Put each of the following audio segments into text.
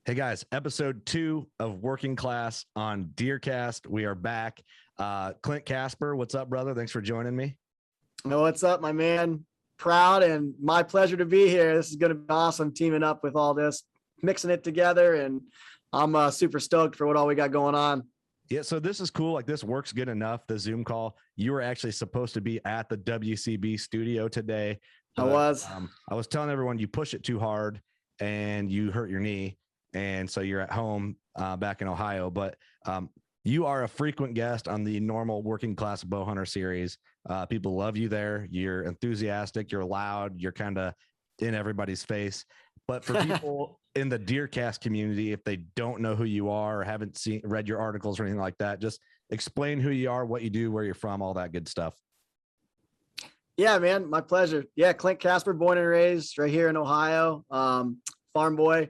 Hey guys, episode 2 of Working Class on DeerCast. We are back. Clint Casper, what's up, brother? Thanks for joining me. Oh, what's up, my man? Proud and my pleasure to be here. This is going to be awesome teaming up with all this, mixing it together, and I'm super stoked for what all we got going on. Yeah, so this is cool. Like, this works good enough, the Zoom call. You were actually supposed to be at the WCB studio today. I was telling everyone you push it too hard and you hurt your knee. And so you're at home back in Ohio, but you are a frequent guest on the normal Working Class Bowhunter series. People love you there. You're enthusiastic. You're loud. You're kind of in everybody's face. But for people in the DeerCast community, if they don't know who you are or haven't read your articles or anything like that, just explain who you are, what you do, where you're from, all that good stuff. Yeah, man, my pleasure. Yeah, Clint Casper, born and raised right here in Ohio, farm boy.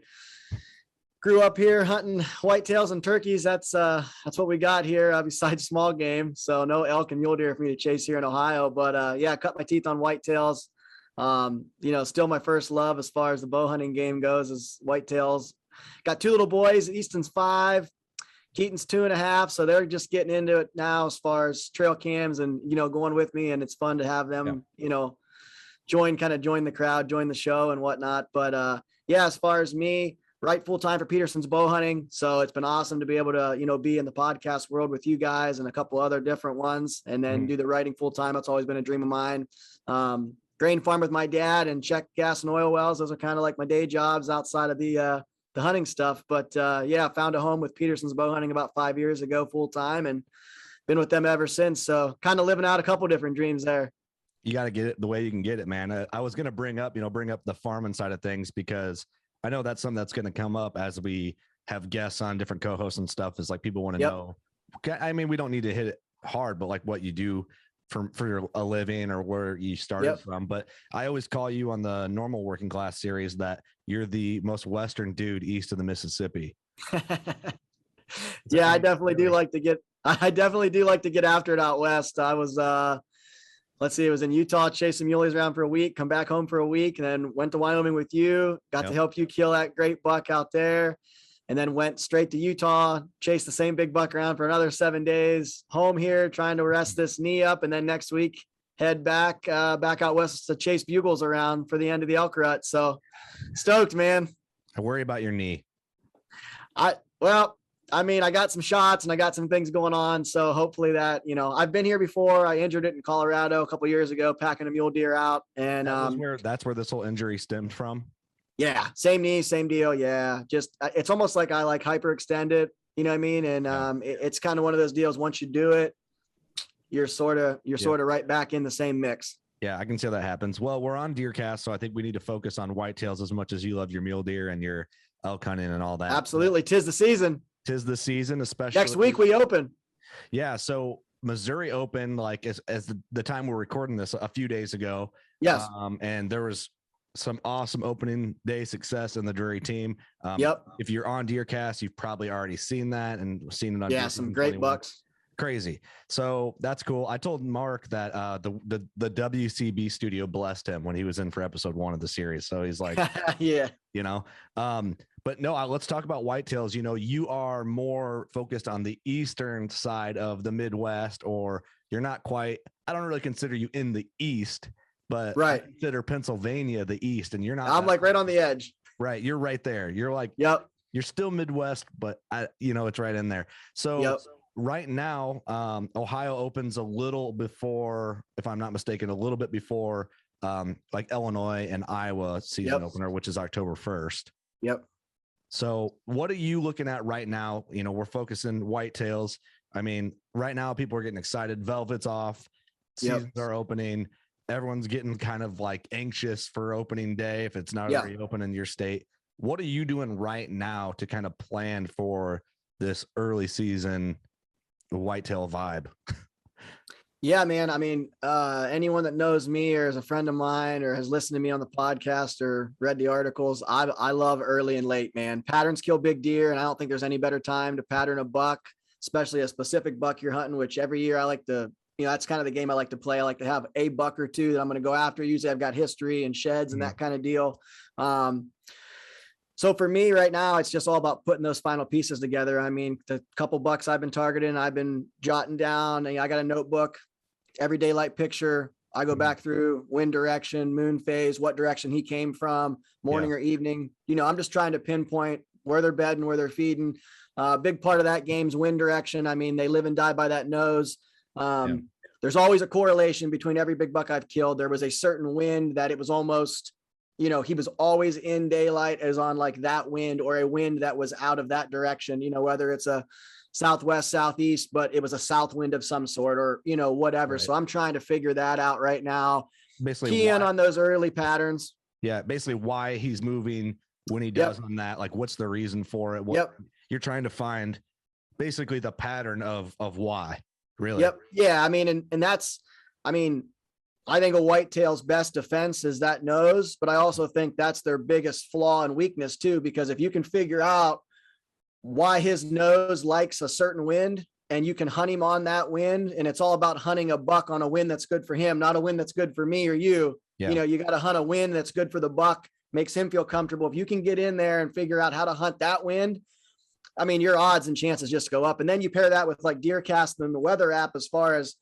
Grew up here hunting whitetails and turkeys. That's what we got here besides small game. So no elk and mule deer for me to chase here in Ohio. But yeah, I cut my teeth on whitetails. Still my first love as far as the bow hunting game goes is whitetails. Got 2 little boys. Easton's 5, Keaton's 2.5. So they're just getting into it now as far as trail cams and, going with me. And it's fun to have them, join the crowd, join the show and whatnot. But yeah, as far as me, right full time for Peterson's bow hunting. So it's been awesome to be able to, be in the podcast world with you guys and a couple other different ones, and then do the writing full time. That's always been a dream of mine. Grain farm with my dad and check gas and oil wells. Those are kind of like my day jobs outside of the hunting stuff. But yeah, found a home with Peterson's bow hunting about 5 years ago, full time, and been with them ever since. So kind of living out a couple different dreams there. You got to get it the way you can get it, man. I was going to bring up the farming side of things, because I know that's something that's going to come up as we have guests on, different co-hosts and stuff, is like people want to know. I mean, we don't need to hit it hard, but like what you do for a living or where you started from. But I always call you on the normal Working Class series that you're the most Western dude east of the Mississippi. Yeah, I definitely do like to get after it out west. I was, it was in Utah, chasing muleys around for a week, come back home for a week, and then went to Wyoming with you, got to help you kill that great buck out there, and then went straight to Utah, chased the same big buck around for another 7 days, home here, trying to rest this knee up, and then next week, head back out west to chase bugles around for the end of the elk rut. So stoked, man. I worry about your knee. I got some shots and I got some things going on. So hopefully that, I've been here before. I injured it in Colorado a couple of years ago, packing a mule deer out. And that's where this whole injury stemmed from. Yeah. Same knee, same deal. Yeah. Just, it's almost like I hyperextend it, you know what I mean? And it's kind of one of those deals. Once you do it, you're sort of right back in the same mix. Yeah, I can see how that happens. Well, we're on DeerCast, so I think we need to focus on whitetails as much as you love your mule deer and your elk hunting and all that. Absolutely. 'Tis the season. Tis the season, especially next week we open. Yeah, so Missouri opened like as the time we're recording this a few days ago. Yes. And there was some awesome opening day success in the Drury team. If you're on DeerCast, you've probably already seen that and seen it on some great bucks. Crazy. So that's cool. I told Mark that the WCB studio blessed him when he was in for episode 1 of the series. So he's like, yeah, but no, let's talk about whitetails. You are more focused on the eastern side of the Midwest, or you're not quite. I don't really consider you in the East, but right. I consider Pennsylvania the East, and you're not. I'm like right on the edge. Right, you're right there. You're like, yep. You're still Midwest, but it's right in there. So right now, Ohio opens a little before, if I'm not mistaken, a little bit before like Illinois and Iowa season opener, which is October 1st. Yep. So what are you looking at right now? We're focusing whitetails. I mean, right now people are getting excited. Velvet's off. Seasons are opening. Everyone's getting kind of like anxious for opening day if it's not already open in your state. What are you doing right now to kind of plan for this early season whitetail vibe? Yeah, man. I mean, anyone that knows me or is a friend of mine or has listened to me on the podcast or read the articles, I love early and late, man. Patterns kill big deer, and I don't think there's any better time to pattern a buck, especially a specific buck you're hunting, which every year I like to, that's kind of the game I like to play. I like to have a buck or two that I'm going to go after. Usually I've got history and sheds and that kind of deal. So for me right now, it's just all about putting those final pieces together. I mean, the couple bucks I've been targeting, I've been jotting down, and I got a notebook, every daylight picture. I go back through wind direction, moon phase, what direction he came from, morning or evening. You know, I'm just trying to pinpoint where they're bedding, where they're feeding. Big part of that game's wind direction. I mean, they live and die by that nose. There's always a correlation between every big buck I've killed. There was a certain wind that it was almost, you know, he was always in daylight as on like that wind, or a wind that was out of that direction, you know, whether it's a southwest, southeast, but it was a south wind of some sort, or, you know, whatever. Right. So I'm trying to figure that out right now. Basically key in on those early patterns. Yeah. Basically why he's moving when he does on that, like what's the reason for it? What, you're trying to find basically the pattern of why, really. Yeah. I mean, and that's, I mean, I think a whitetail's best defense is that nose, but I also think that's their biggest flaw and weakness too, because if you can figure out why his nose likes a certain wind and you can hunt him on that wind, and it's all about hunting a buck on a wind that's good for him, not a wind that's good for me or you. You know, you got to hunt a wind that's good for the buck, makes him feel comfortable. If you can get in there and figure out how to hunt that wind, I mean, your odds and chances just go up. And then you pair that with like DeerCast and the weather app, as far as,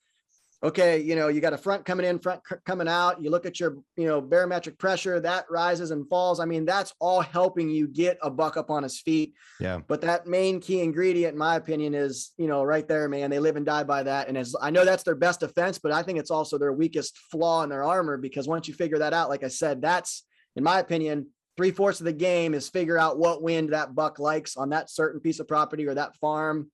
okay, you know, you got a front coming in, front coming out. You look at your, you know, barometric pressure that rises and falls. I mean, that's all helping you get a buck up on his feet. Yeah. But that main key ingredient, in my opinion, is, you know, right there, man. They live and die by that. And as I know that's their best defense, but I think it's also their weakest flaw in their armor, because once you figure that out, like I said, that's, in my opinion, 3/4 of the game is figure out what wind that buck likes on that certain piece of property or that farm.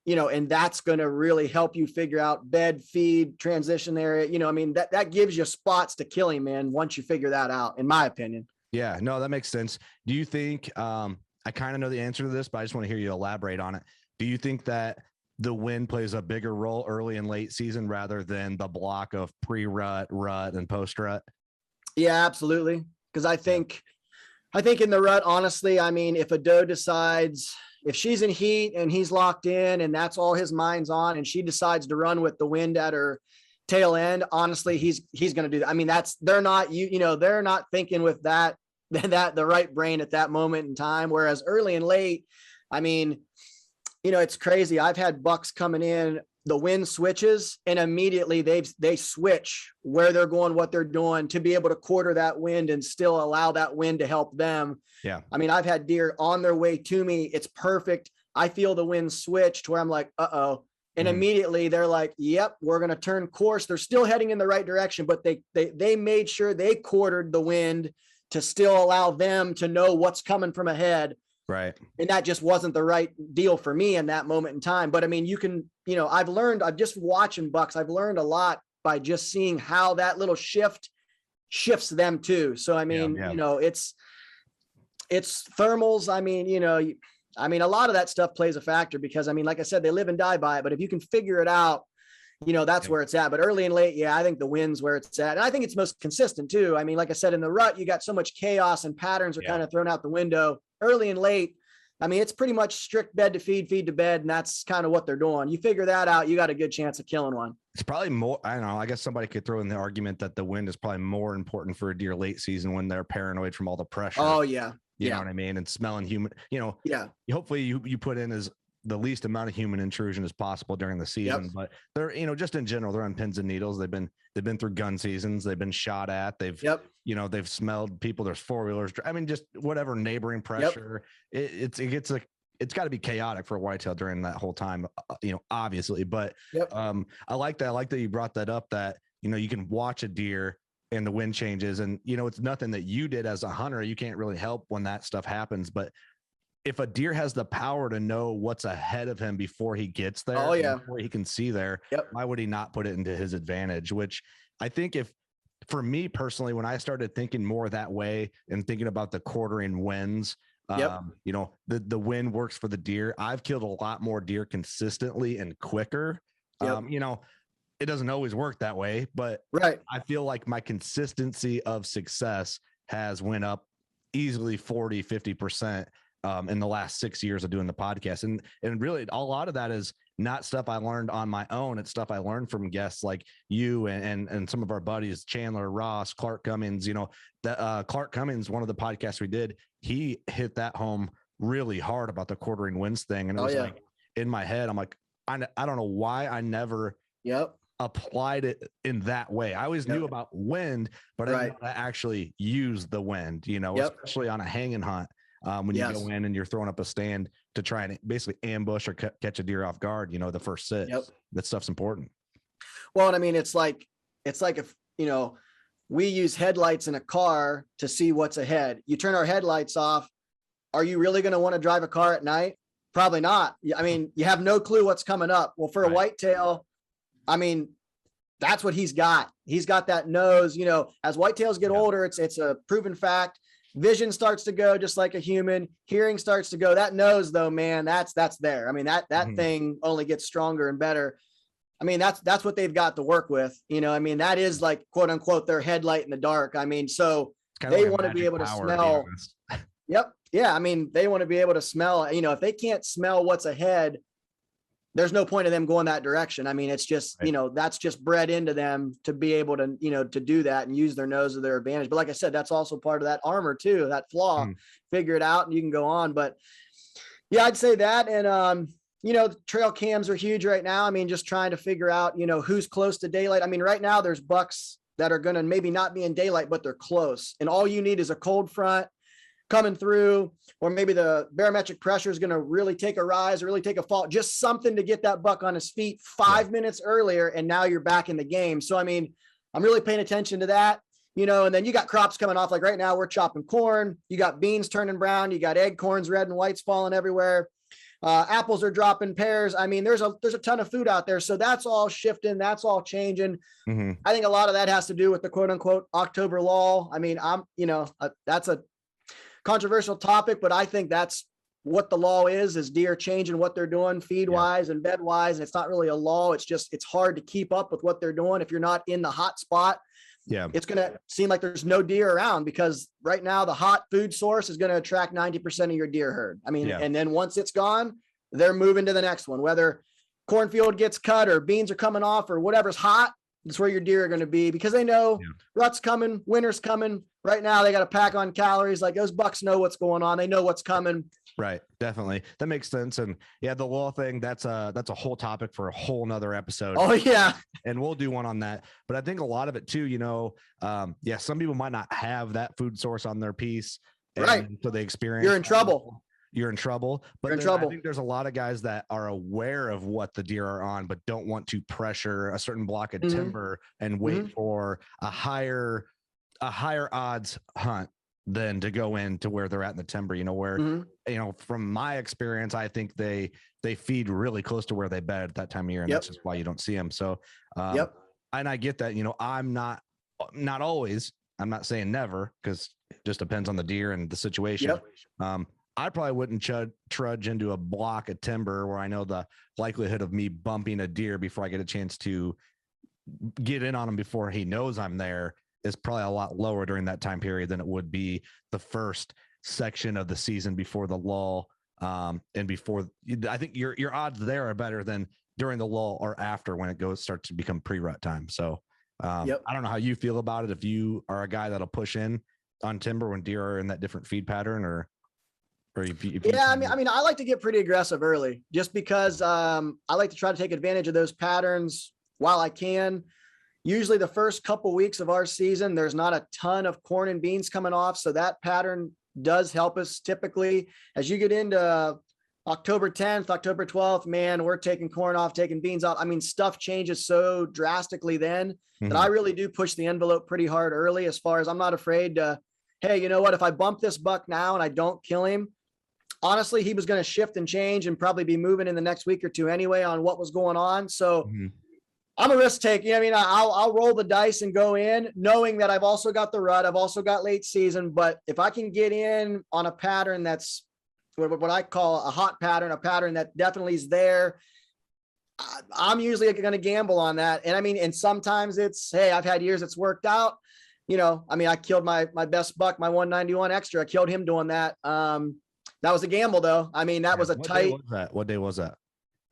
You know, and that's going to really help you figure out bed, feed, transition area. You know, I mean, that gives you spots to kill him, man, once you figure that out, in my opinion. Yeah, no, that makes sense. Do you think, I kind of know the answer to this, but I just want to hear you elaborate on it. Do you think that the wind plays a bigger role early and late season rather than the block of pre-rut, rut, and post-rut? Yeah, absolutely. Because I think in the rut, honestly, I mean, if a doe decides, if she's in heat and he's locked in and that's all his mind's on, and she decides to run with the wind at her tail end, honestly, he's going to do that. I mean, they're not, you know, they're not thinking with that the right brain at that moment in time. Whereas early and late, I mean, you know, it's crazy. I've had bucks coming in, the wind switches, and immediately they switch where they're going, what they're doing, to be able to quarter that wind and still allow that wind to help them. Yeah. I mean, I've had deer on their way to me. It's perfect. I feel the wind switch to where I'm like, uh-oh. And immediately they're like, yep, we're going to turn course. They're still heading in the right direction, but they made sure they quartered the wind to still allow them to know what's coming from ahead. Right. And that just wasn't the right deal for me in that moment in time. But I mean, you can, you know, I've just watching bucks, I've learned a lot by just seeing how that little shift shifts them too. So, I mean, you know, it's thermals. I mean, you know, I mean, a lot of that stuff plays a factor because, I mean, like I said, they live and die by it, but if you can figure it out, you know, that's where it's at. But early and late, I think the wind's where it's at. And I think it's most consistent too. I mean, like I said, in the rut, you got so much chaos and patterns are kind of thrown out the window. Early and late, I mean, it's pretty much strict bed to feed to bed. And that's kind of what they're doing. You figure that out, you got a good chance of killing one. It's probably more, I don't know, I guess somebody could throw in the argument that the wind is probably more important for a deer late season when they're paranoid from all the pressure. Oh yeah. You know what I mean? And smelling human, you know, hopefully you put in as the least amount of human intrusion as possible during the season, but they're, you know, just in general, they're on pins and needles. They've been through gun seasons. They've been shot at. They've, you know, they've smelled people. There's four-wheelers. I mean, just whatever neighboring pressure. It's got to be chaotic for a whitetail during that whole time, you know, obviously, but I like that. I like that you brought that up, that, you know, you can watch a deer and the wind changes, and, you know, it's nothing that you did as a hunter. You can't really help when that stuff happens, but if a deer has the power to know what's ahead of him before he gets there, before he can see there, why would he not put it into his advantage? Which I think, if for me personally, when I started thinking more that way and thinking about the quartering winds, you know, the wind works for the deer. I've killed a lot more deer consistently and quicker. You know, it doesn't always work that way, but I feel like my consistency of success has went up easily 40, 50%. In the last 6 years of doing the podcast. And really a lot of that is not stuff I learned on my own. It's stuff I learned from guests like you and some of our buddies, Chandler, Ross, Clark Cummins. You know, that Clark Cummins, one of the podcasts we did, he hit that home really hard about the quartering winds thing. And it was like in my head, I'm like, I don't know why I never applied it in that way. I always knew about wind, but I didn't know how to actually use the wind, you know, especially on a hanging hunt. When you go in and you're throwing up a stand to try and basically ambush or catch a deer off guard, you know, the first sit, that stuff's important. Well, and I mean, it's like if, you know, we use headlights in a car to see what's ahead. You turn our headlights off. Are you really going to want to drive a car at night? Probably not. I mean, you have no clue what's coming up. Well, for a whitetail, I mean, that's what he's got. He's got that nose, you know, as whitetails get older, it's a proven fact. Vision starts to go just like a human. Hearing starts to go. That nose, though, man, that's there. I mean, that thing only gets stronger and better. I mean, that's what they've got to work with. You know, I mean, that is like, quote unquote, their headlight in the dark. I mean, so they want to be able to smell. Yeah. I mean, they want to be able to smell, you know, if they can't smell what's ahead, there's no point of them going that direction. I mean, it's just, you know, that's just bred into them to be able to, you know, to do that and use their nose to their advantage. But like I said, that's also part of that armor too, that flaw. Figure it out and you can go on. But yeah, I'd say that. And, you know, the trail cams are huge right now. I mean, just trying to figure out, you know, who's close to daylight. I mean, right now there's bucks that are going to maybe not be in daylight, but they're close. And all you need is a cold front coming through, or maybe the barometric pressure is going to really take a rise or really take a fall, just something to get that buck on his feet 5 minutes earlier. And now you're back in the game. So, I mean, I'm really paying attention to that, you know, and then you got crops coming off. Like right now we're chopping corn, you got beans turning brown, you got acorns, red and whites falling everywhere. Apples are dropping, pears. I mean, there's a ton of food out there. So that's all shifting. That's all changing. I think a lot of that has to do with the quote unquote October lull. I mean, you know, that's a controversial topic, but I think that's what the law is deer changing what they're doing feed wise and bed wise. And it's not really a law. It's just, it's hard to keep up with what they're doing. If you're not in the hot spot, it's going to seem like there's no deer around, because right now the hot food source is going to attract 90% of your deer herd. I mean, and then once it's gone, they're moving to the next one, whether cornfield gets cut or beans are coming off or whatever's hot. That's where your deer are going to be, because they know rut's coming, winter's coming. Right now, they got to pack on calories. Like those bucks know what's going on. They know what's coming. Right. Definitely. That makes sense. And yeah, the law thing, that's a whole topic for a whole nother episode. Oh yeah. And we'll do one on that. But I think a lot of it too, you know, some people might not have that food source on their piece. Right. So they experience. You're in trouble. You're in trouble. But You're in trouble. I think there's a lot of guys that are aware of what the deer are on, but don't want to pressure a certain block of timber and wait for a higher odds hunt than to go in to where they're at in the timber, you know, where, you know, from my experience, I think they feed really close to where they bed at that time of year. And that's just why you don't see them. So, and I get that, you know, I'm not always, I'm not saying never, because it just depends on the deer and the situation. I probably wouldn't trudge into a block of timber where I know the likelihood of me bumping a deer before I get a chance to get in on him before he knows I'm there is probably a lot lower during that time period than it would be the first section of the season before the lull. And before, I think your odds there are better than during the lull or after, when it starts to become pre-rut time. So I don't know how you feel about it. If you are a guy that'll push in on timber when deer are in that different feed pattern, or if you I mean, I like to get pretty aggressive early, just because I like to try to take advantage of those patterns while I can. Usually the first couple weeks of our season, there's not a ton of corn and beans coming off. So that pattern does help us typically. As you get into October 10th, October 12th, man, we're taking corn off, taking beans off. I mean, stuff changes so drastically then that I really do push the envelope pretty hard early, as far as I'm not afraid to, hey, you know what, if I bump this buck now and I don't kill him, honestly, he was going to shift and change and probably be moving in the next week or two anyway on what was going on. So I'm a risk taker. You know what I mean? I'll roll the dice and go in knowing that I've also got the rut. I've also got late season, but if I can get in on a pattern that's what I call a hot pattern, a pattern that definitely is there, I'm usually going to gamble on that. And I mean, and sometimes it's, hey, I've had years it's worked out. You know, I mean, I killed my best buck, my 191 extra. I killed him doing that. That was a gamble though. I mean, that was a tight. What day was that?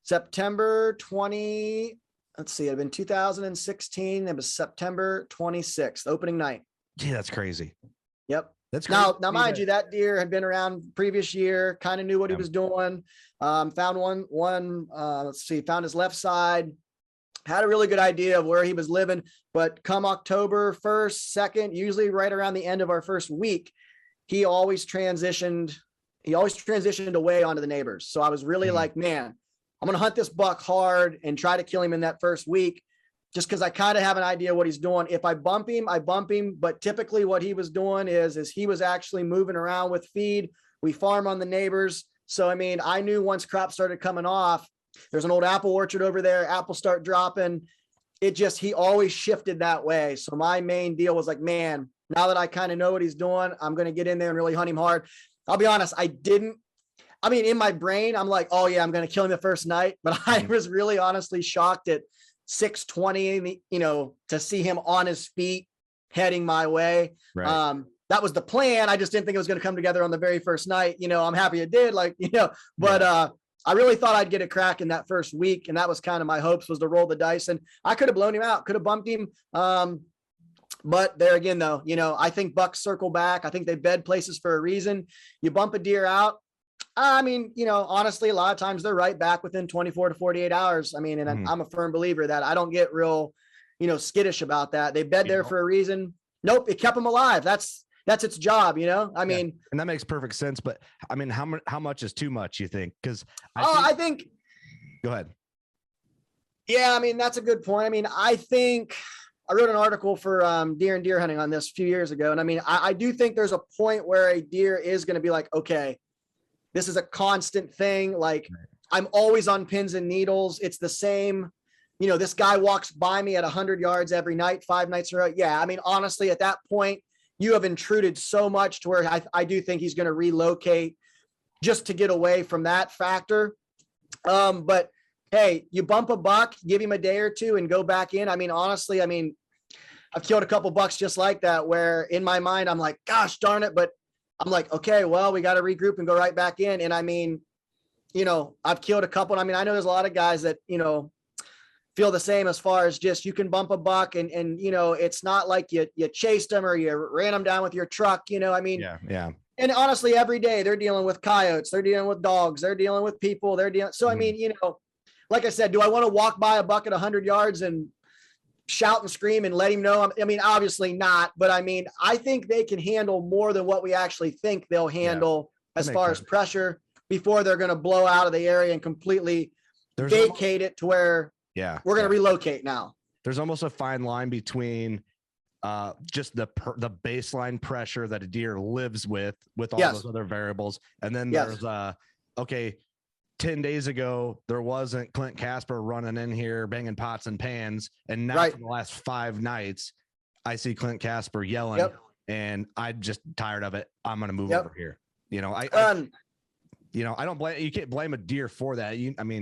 September 20, let's see, it had been 2016. It was September 26th, opening night. Yeah, that's crazy. Yep. That's crazy. Now, mind you, that deer had been around previous year, kind of knew what he was doing. Found one, let's see, found his left side, had a really good idea of where he was living, but come October 1st, 2nd, usually right around the end of our first week, he always transitioned away onto the neighbors. So I was really like, man, I'm going to hunt this buck hard and try to kill him in that first week, just because I kind of have an idea what he's doing. If I bump him, I bump him. But typically what he was doing is he was actually moving around with feed. We farm on the neighbors. So, I mean, I knew once crops started coming off, there's an old apple orchard over there. Apples start dropping. He always shifted that way. So my main deal was like, man, now that I kind of know what he's doing, I'm going to get in there and really hunt him hard. I'll be honest. In my brain, I'm like, oh yeah, I'm going to kill him the first night. But I was really honestly shocked at 6:20, to see him on his feet heading my way. Right. That was the plan. I just didn't think it was going to come together on the very first night. I'm happy it did, but I really thought I'd get a crack in that first week. And that was kind of my hopes, was to roll the dice, and I could have blown him out, could have bumped him. But there again, though, I think bucks circle back. I think they bed places for a reason. You bump a deer out. Honestly, a lot of times they're right back within 24 to 48 hours. I'm a firm believer that I don't get real, skittish about that. They bed there for a reason. Nope. It kept them alive. That's its job, and that makes perfect sense. But how much is too much, you think? Because I think, go ahead. Yeah. That's a good point. I think I wrote an article for Deer and Deer Hunting on this a few years ago. And I do think there's a point where a deer is going to be like, okay, this is a constant thing. Like, I'm always on pins and needles. It's the same, this guy walks by me at 100 yards every night, 5 nights in a row. Yeah. Honestly, at that point, you have intruded so much to where I do think he's going to relocate just to get away from that factor. But hey, you bump a buck, give him a day or two and go back in. Honestly, I've killed a couple bucks just like that, where in my mind, I'm like, gosh darn it. But I'm like, okay, well, we got to regroup and go right back in. And I've killed a couple. I know there's a lot of guys that, feel the same as far as just, you can bump a buck and it's not like you chased them or you ran them down with your truck, Yeah. And honestly, every day they're dealing with coyotes, they're dealing with dogs, they're dealing with people, so like I said, do I want to walk by a buck at 100 yards and shout and scream and let him know? Obviously not, but I think they can handle more than what we actually think they'll handle as far as pressure before they're going to blow out of the area and completely vacate it to where we're going to relocate now. There's almost a fine line between just the baseline pressure that a deer lives with all those other variables. And then there's 10 days ago, there wasn't Clint Casper running in here, banging pots and pans. And now for the last 5 nights, I see Clint Casper yelling and I'm just tired of it. I'm going to move over here. I don't blame, you can't blame a deer for that.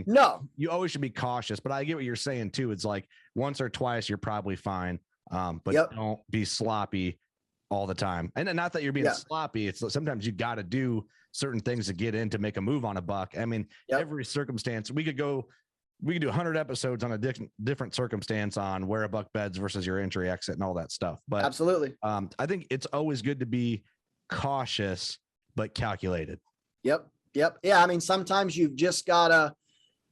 No, you always should be cautious, but I get what you're saying too. It's like once or twice, you're probably fine. But don't be sloppy all the time. And not that you're being sloppy. It's sometimes you got to do certain things to get in to make a move on a buck. Every circumstance, we could do 100 episodes on a different circumstance on where a buck beds versus your entry exit and all that stuff. But absolutely. I think it's always good to be cautious, but calculated. Yep. Yeah. Sometimes you've just got to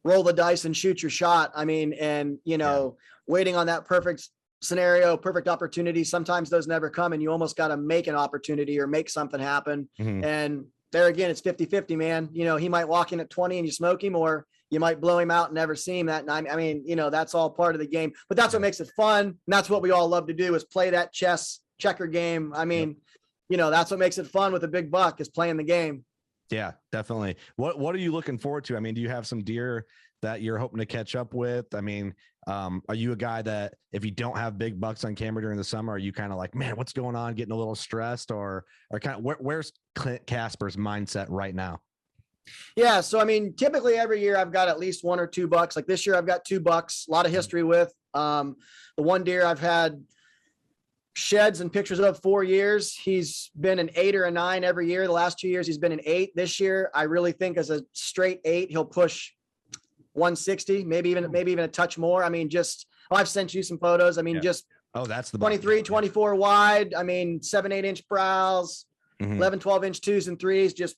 roll the dice and shoot your shot. Waiting on that perfect scenario, perfect opportunity. Sometimes those never come and you almost got to make an opportunity or make something happen. Mm-hmm. And there again, it's 50-50, man. He might walk in at 20 and you smoke him, or you might blow him out and never see him that night. That's all part of the game, but that's what makes it fun. And that's what we all love to do, is play that checker game. That's what makes it fun with a big buck, is playing the game. Yeah, definitely. What are you looking forward to? Do you have some deer that you're hoping to catch up with? Are you a guy that if you don't have big bucks on camera during the summer, are you kind of like, man, what's going on? Getting a little stressed, or kind of where's Clint Casper's mindset right now? Yeah. So, typically every year I've got at least 1 or 2 bucks. Like this year I've got 2 bucks, a lot of history with. The one deer I've had sheds and pictures of 4 years. He's been an 8 or a 9 every year. The last 2 years he's been an 8. This year I really think as a straight 8 he'll push 160, maybe even a touch more. I mean, I've sent you some photos. I mean, just that's the 23, 24 wide. I mean, 7-8 inch brows, 11, 12 inch 2s and 3s, just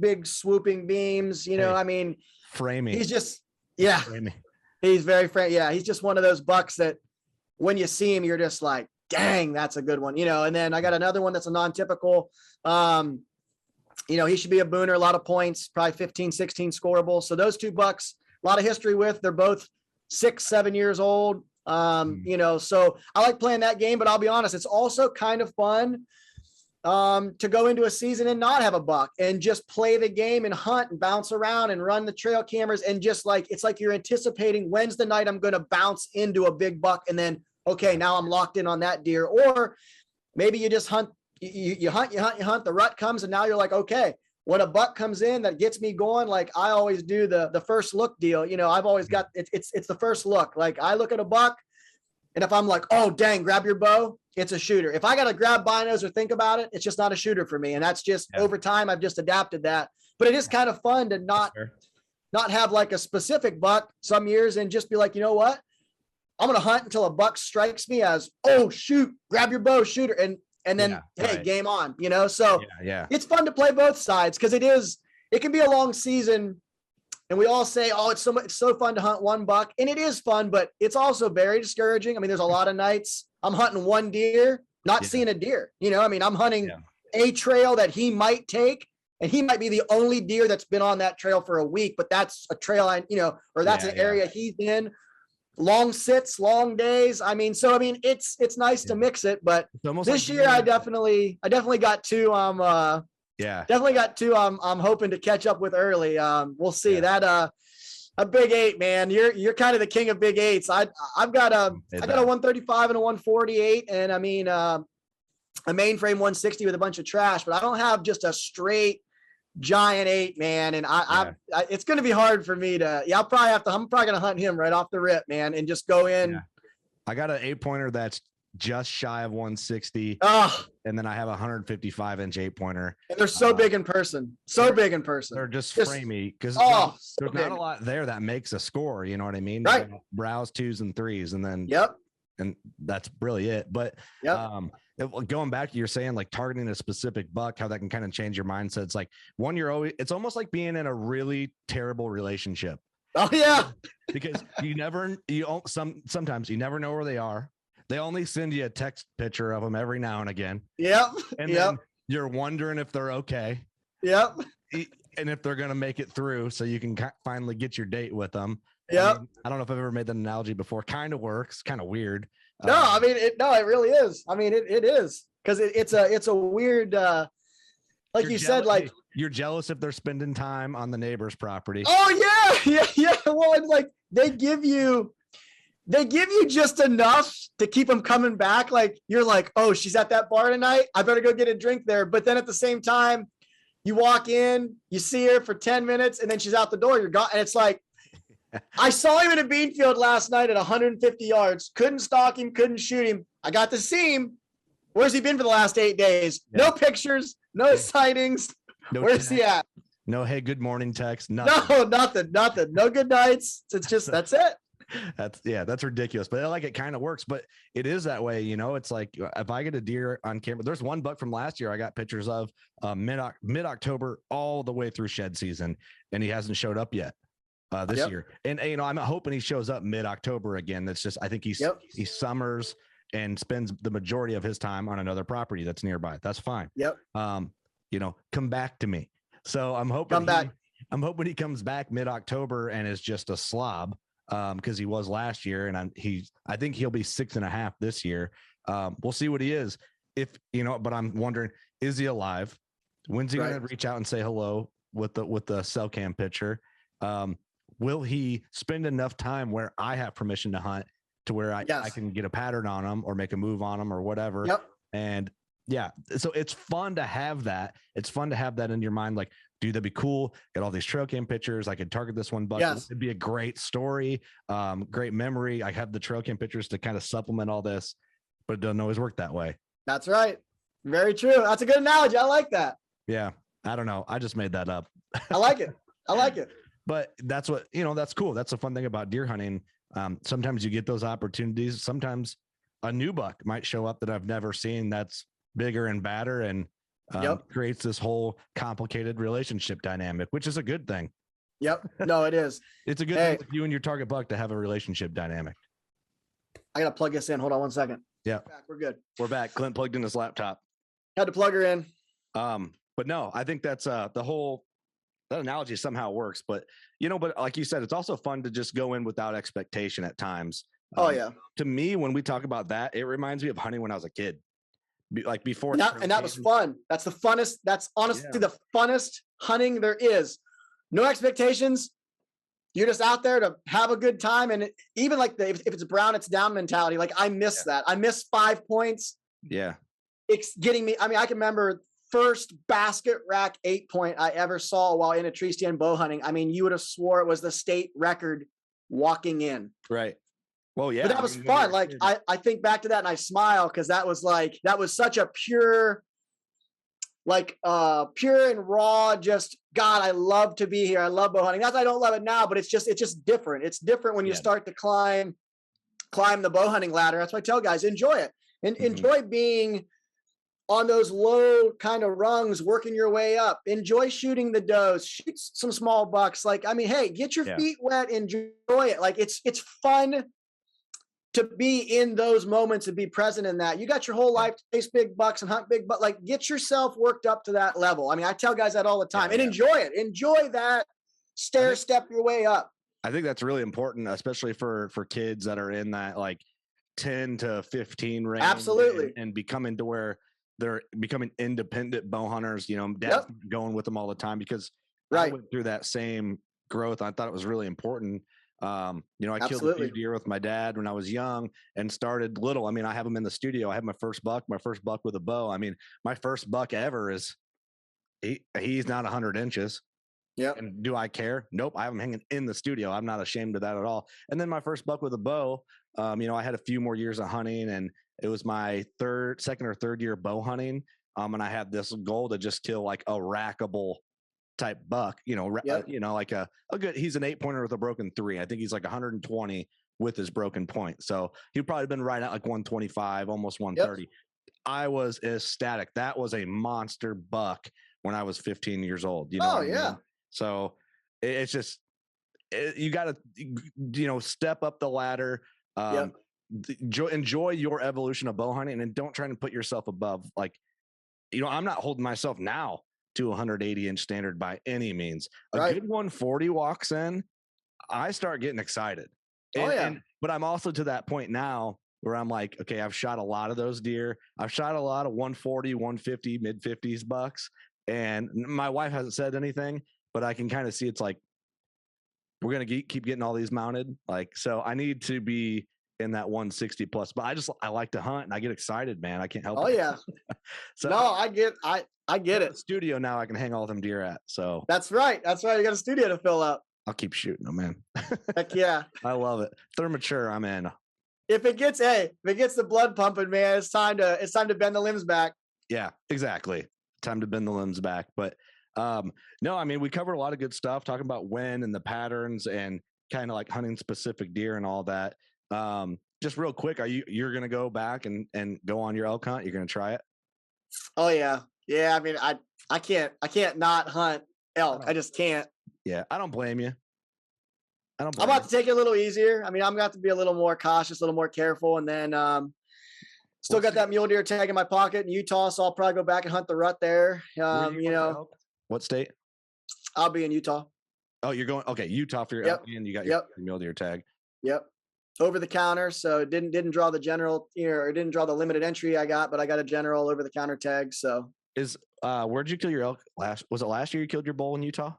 big swooping beams. I mean, framing. He's just, he's very Yeah. He's just one of those bucks that when you see him, you're just like, dang, that's a good one. And then I got another one that's a non-typical, he should be a booner, a lot of points, probably 15, 16 scoreable. So those 2 bucks, a lot of history with. They're both 6, 7 years old. So I like playing that game, but I'll be honest, it's also kind of fun to go into a season and not have a buck and just play the game and hunt and bounce around and run the trail cameras. And just like, it's like you're anticipating when's the night I'm going to bounce into a big buck. And then, okay, now I'm locked in on that deer. Or maybe you just hunt, you hunt, the rut comes, and now you're like, okay, when a buck comes in that gets me going, like I always do the first look deal. I've always got, it's the first look. Like I look at a buck, and if I'm like, oh, dang, grab your bow, it's a shooter. If I got to grab binos or think about it, it's just not a shooter for me. And that's just over time, I've just adapted that. But it is kind of fun to not have like a specific buck some years and just be like, you know what? I'm going to hunt until a buck strikes me as, oh, shoot, grab your bow, shooter. And then, hey, game on, So it's fun to play both sides because it can be a long season. And we all say, oh, it's so fun to hunt one buck. And it is fun, but it's also very discouraging. I mean, there's a lot of nights I'm hunting one deer, not seeing a deer. I mean, I'm hunting a trail that he might take, and he might be the only deer that's been on that trail for a week, but that's a trail or that's an area he's in. Long sits, long days. I mean, it's nice to mix it, but this year I definitely got 2. Definitely got 2. I'm hoping to catch up with early. We'll see that. A big 8, man. You're kind of the king of big 8s. I've got a 135 and a 148, and I mean a mainframe 160 with a bunch of trash, but I don't have just a straight giant 8, man. And I it's going to be hard for me to. I'm probably going to hunt him right off the rip, man, and just go in. I got an 8-pointer that's just shy of 160. And then I have a 155 inch 8-pointer. And they're so big in person. Big in person. They're just framey because there's not a lot there that makes a score. You know what I mean? Right. Browse 2s and 3s, and then and that's really it. But going back to you're saying like targeting a specific buck, how that can kind of change your mindset. It's like it's almost like being in a really terrible relationship. Oh yeah. Because sometimes you never know where they are. They only send you a text picture of them every now and again. Yep. And then you're wondering if they're okay. Yep. And if they're going to make it through so you can finally get your date with them. Yep. I don't know if I've ever made that analogy before. Kind of works. Kind of weird. No, I mean, it really is. I mean, it is because it's a weird, like you said, like you're jealous if they're spending time on the neighbor's property. Oh yeah. Well, and like they give you just enough to keep them coming back. Like you're like, oh, she's at that bar tonight, I better go get a drink there. But then at the same time, you walk in, you see her for 10 minutes, and then she's out the door. You're gone. And it's like, I saw him in a bean field last night at 150 yards. Couldn't stalk him, couldn't shoot him. I got to see him. Where's he been for the last 8 days? No pictures, no sightings. Where's he at? No, hey, good morning text. Nothing. No, nothing. No good nights. It's just, that's it. That's ridiculous, but I like it kind of works, but it is that way. It's like if I get a deer on camera, there's one buck from last year I got pictures of mid-October all the way through shed season, and he hasn't showed up yet this year. And I'm hoping he shows up mid-October again. That's just, I think he summers and spends the majority of his time on another property that's nearby. That's fine. Come back to me. So I'm hoping I'm hoping he comes back mid-October and is just a slob. Because he was last year, and I think he'll be 6.5 this year. We'll see what he is. But I'm wondering, is he alive? When's he going to reach out and say hello with the cell cam picture? Will he spend enough time where I have permission to hunt to where I can get a pattern on him or make a move on him or whatever? And so it's fun to have that. It's fun to have that in your mind. Like, dude, that'd be cool. Get all these trail cam pictures. I could target this one buck. It'd be a great story, great memory. I have the trail cam pictures to kind of supplement all this, but it doesn't always work that way. That's right. Very true. That's a good analogy. I like that. Yeah. I don't know. I just made that up. I like it. But that's what, that's cool. That's the fun thing about deer hunting. Sometimes you get those opportunities. Sometimes a new buck might show up that I've never seen that's bigger and badder, and creates this whole complicated relationship dynamic, which is a good thing. Yep. No, it is. It's a good thing with you and your target buck to have a relationship dynamic. I got to plug this in. Hold on one second. Yeah. We're good. We're back. Clint plugged in his laptop. Had to plug her in. But no, I think that's that analogy somehow works, but but like you said, it's also fun to just go in without expectation at times. To me, when we talk about that, it reminds me of hunting when I was a kid. Like before. And that was fun. That's the funnest. That's honestly the funnest hunting there is. No expectations. You're just out there to have a good time. And even like if it's brown, it's down mentality. Like I miss that. I miss 5 points. Yeah. It's getting me. I mean, I can remember first basket rack 8-point I ever saw while in a tree stand bow hunting. I mean, you would have swore it was the state record walking in. Right. Well, yeah. But that was fun. Like I think back to that and I smile because that was such a pure and raw, just God, I love to be here. I love bow hunting. Not that I don't love it now, but it's just different. It's different when you start to climb the bow hunting ladder. That's why I tell guys, enjoy it and enjoy being on those low kind of rungs, working your way up. Enjoy shooting the does, shoot some small bucks. Like, I mean, hey, get your feet wet, enjoy it. Like it's fun to be in those moments and be present in that. You got your whole life to chase big bucks and hunt big, but like get yourself worked up to that level. I mean, I tell guys that all the time and enjoy it. Enjoy that step your way up. I think that's really important, especially for kids that are in that like 10 to 15 range. Absolutely. And becoming to where they're becoming independent bow hunters, dad's going with them all the time because I went through that same growth. I thought it was really important. I killed a few deer with my dad when I was young and started little. I mean, I have them in the studio. I have my first buck with a bow. I mean, my first buck ever is he's not 100 inches. Yeah. And do I care? Nope. I have him hanging in the studio. I'm not ashamed of that at all. And then my first buck with a bow, I had a few more years of hunting and it was my second or third year bow hunting. And I had this goal to just kill like a rackable type buck, like a good, he's an 8-pointer with a broken 3. I think he's like 120 with his broken point. So he'd probably been right at like 125, almost 130. I was ecstatic. That was a monster buck when I was 15 years old. I mean? So it's just, you got to, step up the ladder, enjoy your evolution of bow hunting and don't try to put yourself above. Like, I'm not holding myself now to 180 inch standard by any means. A good 140 walks in, I start getting excited. But I'm also to that point now where I'm like, okay, I've shot a lot of those deer. I've shot a lot of 140, 150, mid 50s bucks. And my wife hasn't said anything, but I can kind of see it's like, we're going to keep getting all these mounted. Like, so I need to be in that 160 plus, but I like to hunt and I get excited, man. I can't help it. Oh yeah. So no, I get it. Studio now I can hang all them deer at. So that's right. You got a studio to fill up. I'll keep shooting them, man. Heck yeah. I love it. They're mature. I'm in. If it gets the blood pumping, man, it's time to bend the limbs back. Yeah, exactly. Time to bend the limbs back. But no, I mean, we covered a lot of good stuff talking about when and the patterns and kind of like hunting specific deer and all that. Just real quick, you're going to go back and go on your elk hunt? You're going to try it? Oh yeah. Yeah. I mean, I can't not hunt elk. I just can't. Yeah. I don't blame you. I'm about to take it a little easier. I mean, I'm going to be a little more cautious, a little more careful. And then, still got that mule deer tag in my pocket in Utah. So I'll probably go back and hunt the rut there. What state? I'll be in Utah. Oh, you're going, okay. Utah for your elk and you got your mule deer tag. Yep. Over the counter. So it didn't draw the general, or didn't draw the limited entry I got, but I got a general over the counter tag. So where'd you kill your elk was it last year you killed your bull in Utah?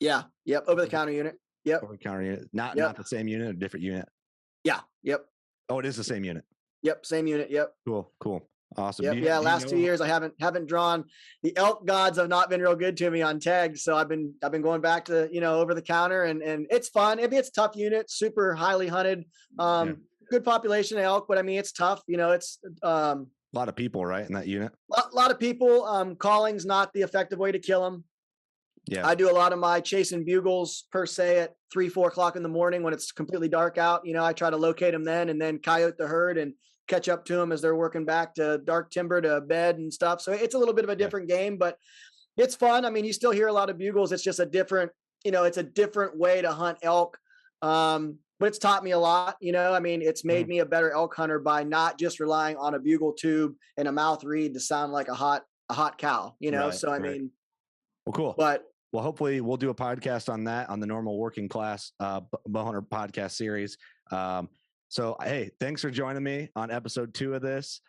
Yeah. Yep. Over the counter unit. Yep. Over the counter unit. Not the same unit, a different unit. Yeah. Yep. Oh, it is the same unit. Yep. Same unit. Yep. Cool. Awesome. Yep. Last 2 years I haven't drawn. The elk gods have not been real good to me on tags. So I've been going back to, over the counter and it's fun. I mean, it's a tough unit, super highly hunted, good population of elk, but I mean, it's tough, it's, a lot of people, right? In that unit. A lot of people, calling's not the effective way to kill them. Yeah. I do a lot of my chasing bugles per se at 3-4 o'clock in the morning when it's completely dark out. I try to locate them then and then coyote the herd and catch up to them as they're working back to dark timber to bed and stuff. So it's a little bit of a different game, but it's fun. I mean, you still hear a lot of bugles. It's just a different, it's a different way to hunt elk. But it's taught me a lot, I mean, it's made me a better elk hunter by not just relying on a bugle tube and a mouth reed to sound like a hot cow, Right, so I right. mean, well, cool. But well, hopefully we'll do a podcast on that on the normal Working Class Bowhunter podcast series. So, hey, thanks for joining me on episode 2 of this.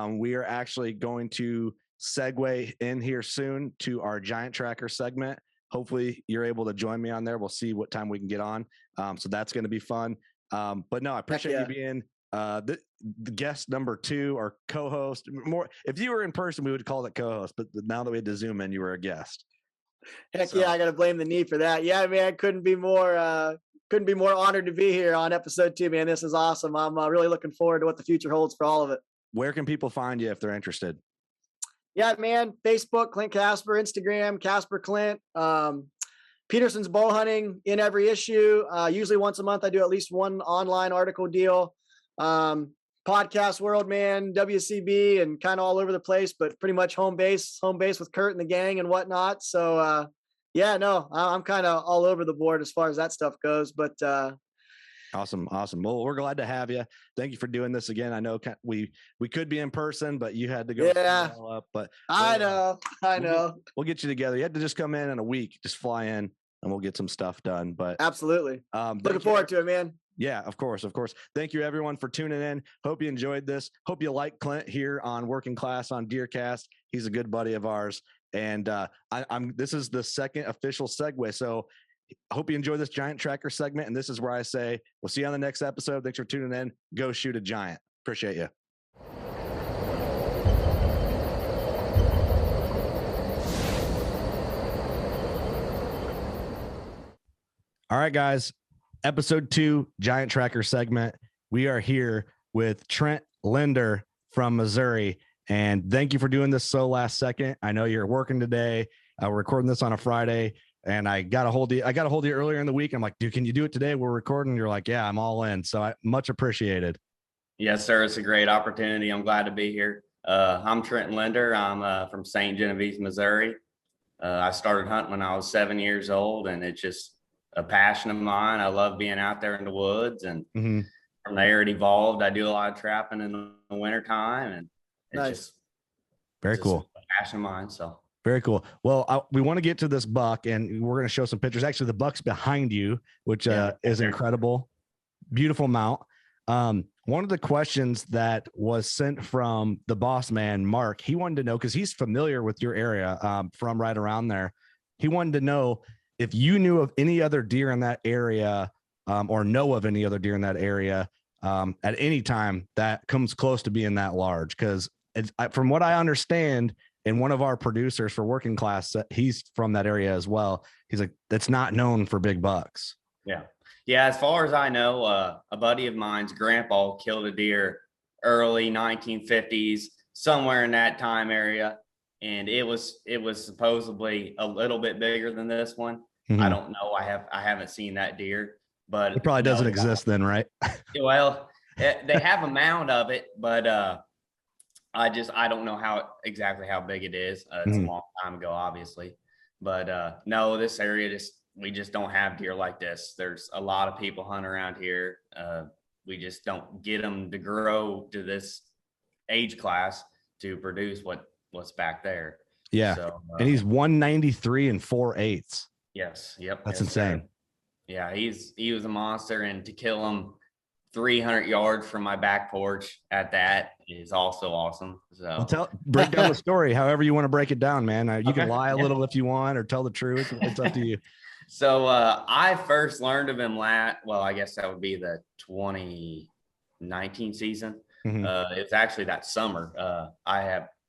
We are actually going to segue in here soon to our Giant Tracker segment. Hopefully you're able to join me on there. We'll see what time we can get on. So that's going to be fun. But no, I appreciate you being the guest number 2 or co-host. More, if you were in person, we would call it co-host. But now that we had to Zoom in, you were a guest. Heck yeah, I got to blame the knee for that. Yeah, man, couldn't be more honored to be here on episode 2, man. This is awesome. I'm really looking forward to what the future holds for all of it. Where can people find you if they're interested? Yeah, man. Facebook, Clint Casper, Instagram, Casper Clint. Peterson's bow hunting in every issue. Usually once a month, I do at least one online article deal. Podcast world, man, WCB and kind of all over the place, but pretty much home base with Curt and the gang and whatnot. So, yeah, no, I'm kind of all over the board as far as that stuff goes, but, Awesome. Well, we're glad to have you. Thank you for doing this again. I know we could be in person, but you had to go. Yeah, up, but I know. We'll get you together. You had to just come in a week, just fly in, and we'll get some stuff done. But absolutely, looking forward to it, man. Yeah, of course. Thank you everyone for tuning in. Hope you enjoyed this. Hope you like Clint here on Working Class on DeerCast. He's a good buddy of ours, and this is the second official segue. So I hope you enjoy this Giant Tracker segment. And this is where I say, we'll see you on the next episode. Thanks for tuning in. Go shoot a giant. Appreciate you. All right, guys. Episode 2, Giant Tracker segment. We are here with Trent Linderer from Missouri. And thank you for doing this so last second. I know you're working today. We're recording this on a Friday. And I got a hold of you earlier in the week. I'm like, dude, can you do it today? We're recording. You're like, yeah, I'm all in. So I much appreciated. Yes, sir. It's a great opportunity. I'm glad to be here. I'm Trent Linderer. I'm from St. Genevieve, Missouri. I started hunting when I was 7 years old, and it's just a passion of mine. I love being out there in the woods, and from there it evolved. I do a lot of trapping in the wintertime, and it's just very cool. A passion of mine. So. Very cool. Well, we want to get to this buck, and we're going to show some pictures. Actually, the buck's behind you, which is incredible. Beautiful mount. One of the questions that was sent from the boss man, Mark, he wanted to know, because he's familiar with your area from right around there. He wanted to know if you knew of any other deer in that area or know of any other deer in that area at any time that comes close to being that large. Because from what I understand, and one of our producers for Working Class, he's from that area as well. He's like, that's not known for big bucks. Yeah. As far as I know, a buddy of mine's grandpa killed a deer early 1950s, somewhere in that time area. And it was supposedly a little bit bigger than this one. I don't know. I haven't seen that deer, but it probably doesn't exist then, right? Well, they have a mound of it, but, I don't know exactly how big it is. It's a long time ago, obviously, but no, this area we just don't have deer like this. There's a lot of people hunt around here. We just don't get them to grow to this age class to produce what's back there. Yeah, so, and he's 193 4/8. Yes, yep, that's insane. Yeah, he was a monster, and to kill him 300 yards from my back porch at that is also awesome. So break down the story however you want to break it down, man. You can lie a little if you want, or tell the truth. It's up to you. So I first learned of him I guess that would be the 2019 season. It's actually that summer.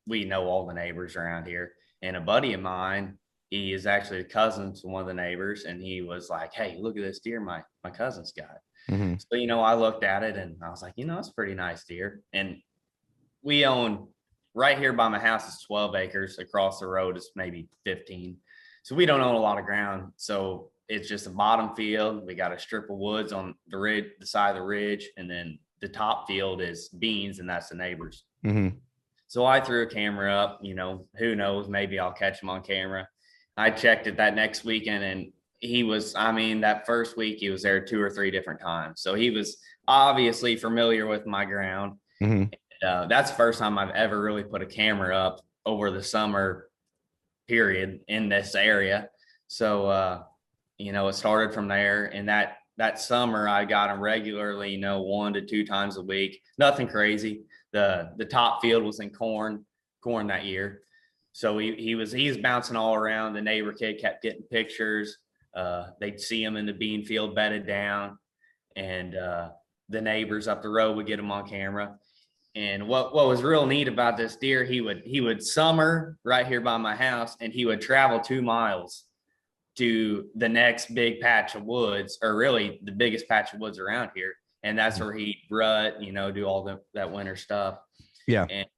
We know all the neighbors around here, and a buddy of mine, he is actually a cousin to one of the neighbors, and he was like, hey, look at this deer my cousin's got. So, I looked at it and I was like, it's a pretty nice deer. And we own right here by my house is 12 acres. Across the road is maybe 15. So we don't own a lot of ground. So it's just a bottom field. We got a strip of woods on the ridge, the side of the ridge, and then the top field is beans, and that's the neighbors. Mm-hmm. So I threw a camera up, who knows, maybe I'll catch him on camera. I checked it that next weekend, and he was, that first week he was there 2 or 3 different times. So he was obviously familiar with my ground. Mm-hmm. And, that's the first time I've ever really put a camera up over the summer period in this area. So, it started from there. And that summer I got him regularly, 1 to 2 times a week. Nothing crazy. The top field was in corn that year. So he was bouncing all around. The neighbor kid kept getting pictures. They'd see him in the bean field bedded down, and the neighbors up the road would get him on camera. And what was real neat about this deer, he would summer right here by my house, and he would travel 2 miles to the next big patch of woods, or really the biggest patch of woods around here. And that's where he'd rut, do all that winter stuff. Yeah. And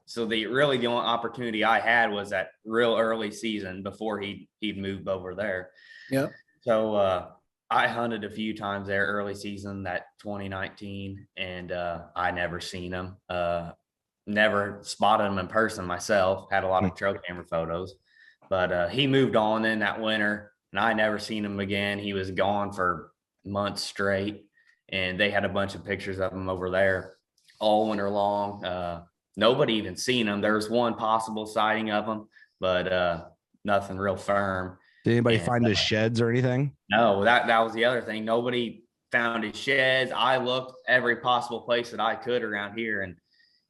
so the only opportunity I had was that real early season before he'd moved over there. Yeah. So I hunted a few times there early season, that 2019, and I never seen him. Never spotted him in person myself. Had a lot of trail camera photos, but he moved on in that winter, and I never seen him again. He was gone for months straight, and they had a bunch of pictures of him over there all winter long. Nobody even seen him. There was one possible sighting of him, but nothing real firm. Did anybody find his sheds or anything? No, that was the other thing. Nobody found his sheds. I looked every possible place that I could around here,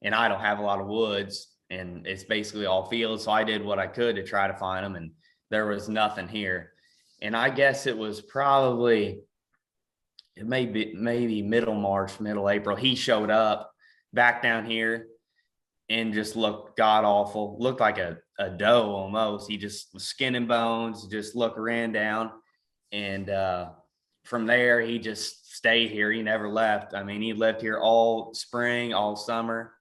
and I don't have a lot of woods, and it's basically all fields. So I did what I could to try to find him, and there was nothing here. And I guess it was probably, it may be maybe middle March, middle April. He showed up back down here and just looked god awful. Looked like a doe almost. He just was skin and bones, just ran down. And from there, he just stayed here. He never left. He lived here all spring, all summer.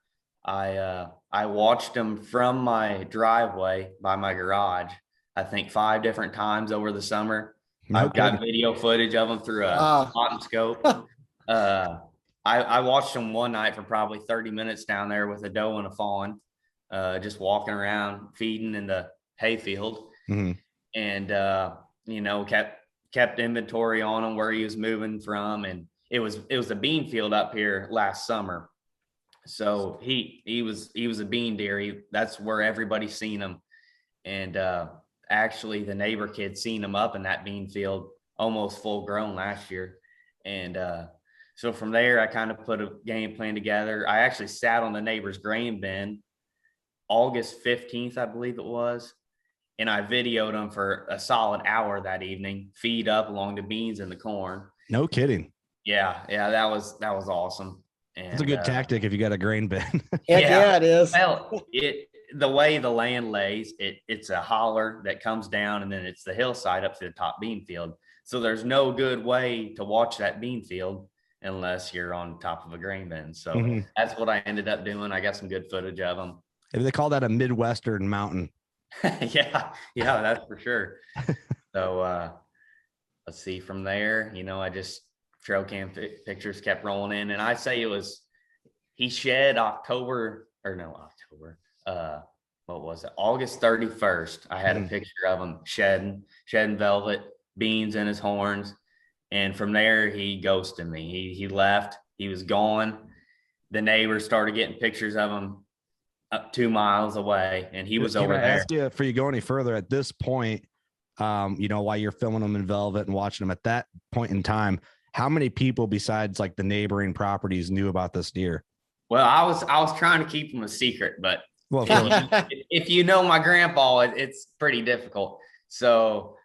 I watched him from my driveway by my garage, I think 5 different times over the summer. I've got video footage of him through a cotton scope. I watched him one night for probably 30 minutes down there with a doe and a fawn, just walking around feeding in the hayfield. Mm-hmm. And kept inventory on him, where he was moving from. And it was a bean field up here last summer. So he was a bean deer. That's where everybody seen him. And actually the neighbor kid seen him up in that bean field almost full grown last year. And so from there, I kind of put a game plan together. I actually sat on the neighbor's grain bin August 15th, I believe it was. And I videoed him for a solid hour that evening, feed up along the beans and the corn. No kidding. Yeah. That was awesome. And it's a good tactic if you got a grain bin. Yeah, it is. Well, the way the land lays, it's a holler that comes down, and then it's the hillside up to the top bean field. So there's no good way to watch that bean field unless you're on top of a grain bin. So that's what I ended up doing. I got some good footage of them. They call that a Midwestern mountain. yeah, that's for sure. So let's see from there, I just trail cam pictures kept rolling in, and I say he shed August 31st. I had a picture of him shedding velvet, beans in his horns. And from there, he ghosted me. He left. He was gone. The neighbors started getting pictures of him up 2 miles away, and he was over there. Ask you, before you go any further, at this point, while you're filming them in velvet and watching them at that point in time, how many people besides like the neighboring properties knew about this deer? Well, I was trying to keep him a secret, but if you know my grandpa, it's pretty difficult. So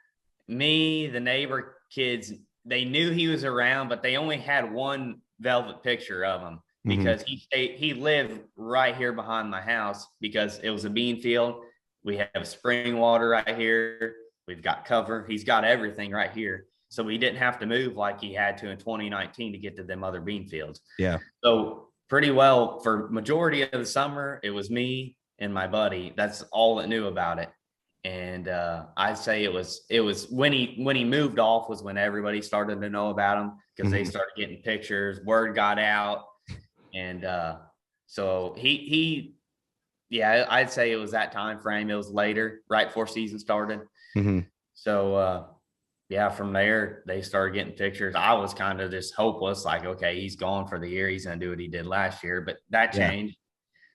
me, the neighbor kids, they knew he was around, but they only had one velvet picture of him because he lived right here behind my house because it was a bean field. We have spring water right here. We've got cover. He's got everything right here. So he didn't have to move like he had to in 2019 to get to them other bean fields. Yeah. So pretty well for majority of the summer, it was me and my buddy. That's all that knew about it. And I'd say it was when he moved off was when everybody started to know about him, because they started getting pictures, word got out. And so yeah, I'd say it was that time frame. It was later, right before season started. So yeah, from there they started getting pictures. I was kind of just hopeless, like, okay, he's gone for the year, he's gonna do what he did last year, but that changed.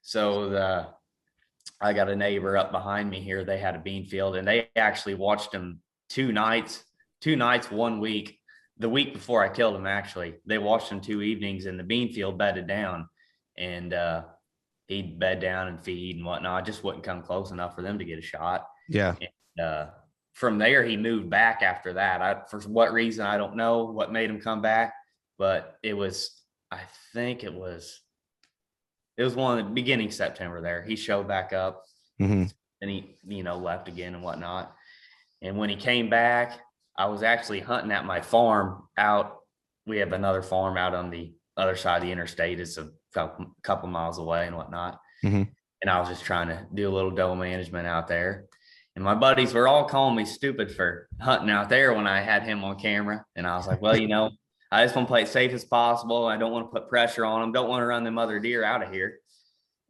So I got a neighbor up behind me here. They had a bean field, and they actually watched him two nights, 1 week. The week before I killed him, actually, they watched him 2 evenings, and the bean field bedded down, and he'd bed down and feed and whatnot. Just wouldn't come close enough for them to get a shot. Yeah. And from there, he moved back after that. For what reason, I don't know what made him come back, but I think it was one of the beginning September there. He showed back up and he, left again and whatnot. And when he came back, I was actually hunting at my farm out. We have another farm out on the other side of the interstate. It's a couple miles away and whatnot. And I was just trying to do a little doe management out there. And my buddies were all calling me stupid for hunting out there when I had him on camera. And I was like, well, I just want to play it safe as possible. I don't want to put pressure on them. Don't want to run them other deer out of here.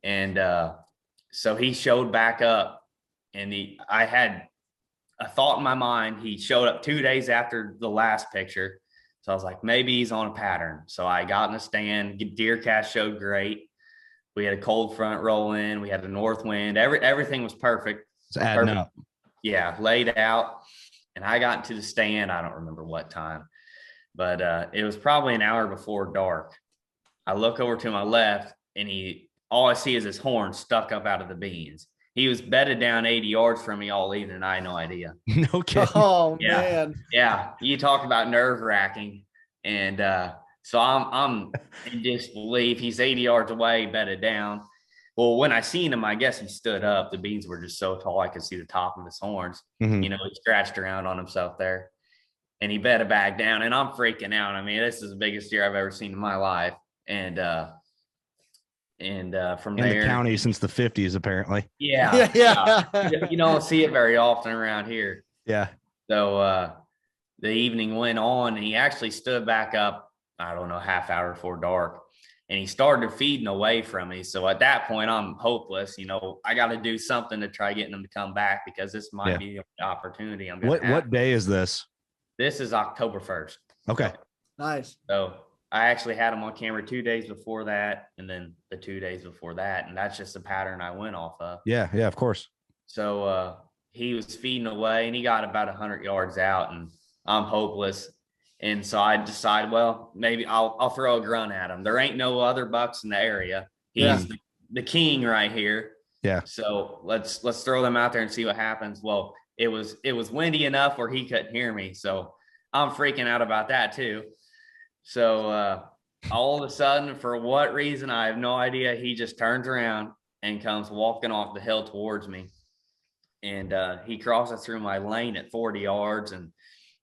And so he showed back up, and I had a thought in my mind. He showed up 2 days after the last picture. So I was like, maybe he's on a pattern. So I got in the stand. DeerCast showed great. We had a cold front roll in. We had a north wind. Everything was perfect. It's adding up. Yeah, laid out. And I got into the stand. I don't remember what time, but it was probably an hour before dark. I look over to my left, and all I see is his horn stuck up out of the beans. He was bedded down 80 yards from me all evening. I had no idea. No kidding. Oh, yeah. man. Yeah. You talk about nerve wracking. And so I'm in disbelief. He's 80 yards away, bedded down. Well, when I seen him, I guess he stood up. The beans were just so tall, I could see the top of his horns. He scratched around on himself there, and he bedded back down. And I'm freaking out. I mean, this is the biggest deer I've ever seen in my life. And from there, in the county since the 50s, apparently. Yeah. You don't see it very often around here. Yeah. So the evening went on, and he actually stood back up, I don't know, half hour before dark, and he started feeding away from me. So at that point, I'm hopeless. I got to do something to try getting him to come back, because this might be the opportunity I'm going to have. What day is this? This is October 1st. Okay. Nice. So I actually had him on camera 2 days before that, and then the 2 days before that. And that's just the pattern I went off of. Yeah. Yeah, of course. So he was feeding away, and he got about 100 yards out, and I'm hopeless. And so I decided, well, maybe I'll throw a grunt at him. There ain't no other bucks in the area. He's the king right here. Yeah. So let's throw them out there and see what happens. Well, it was windy enough where he couldn't hear me. So I'm freaking out about that too. So all of a sudden, for what reason, I have no idea, he just turns around and comes walking off the hill towards me. And he crosses through my lane at 40 yards, and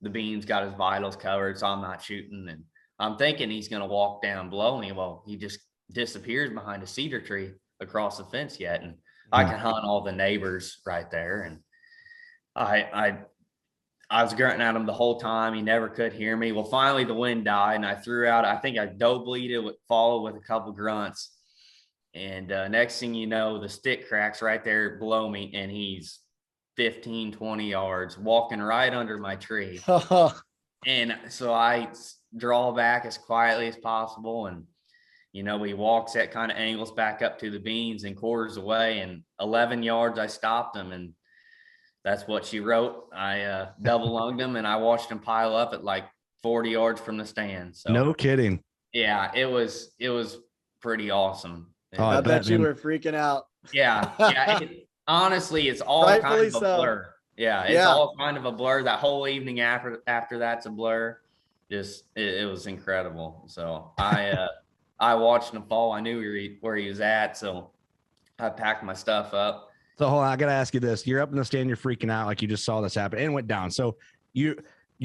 the beans got his vitals covered, so I'm not shooting. And I'm thinking he's going to walk down below me. Well, he just disappears behind a cedar tree across the fence yet. And I can hunt all the neighbors right there. And I was grunting at him the whole time. He never could hear me. Well, finally the wind died, and I threw out, I think I doe bleeded, followed with a couple grunts. And next thing you know, the stick cracks right there below me, and he's 15, 20 yards walking right under my tree. And so I draw back as quietly as possible. And, he walks at kind of angles back up to the beans and quarters away, and 11 yards, I stopped him. And that's what she wrote. I double lunged him, and I watched him pile up at like 40 yards from the stand. So no kidding. Yeah, it was pretty awesome. I bet you were freaking out. Yeah. Honestly, it's all kind of a blur. Yeah, it's all kind of a blur. That whole evening after that's a blur. Just it was incredible. So I watched him fall. I knew where he was at, so I packed my stuff up. So hold on, I gotta ask you this: you're up in the stand, you're freaking out, like you just saw this happen and went down. So you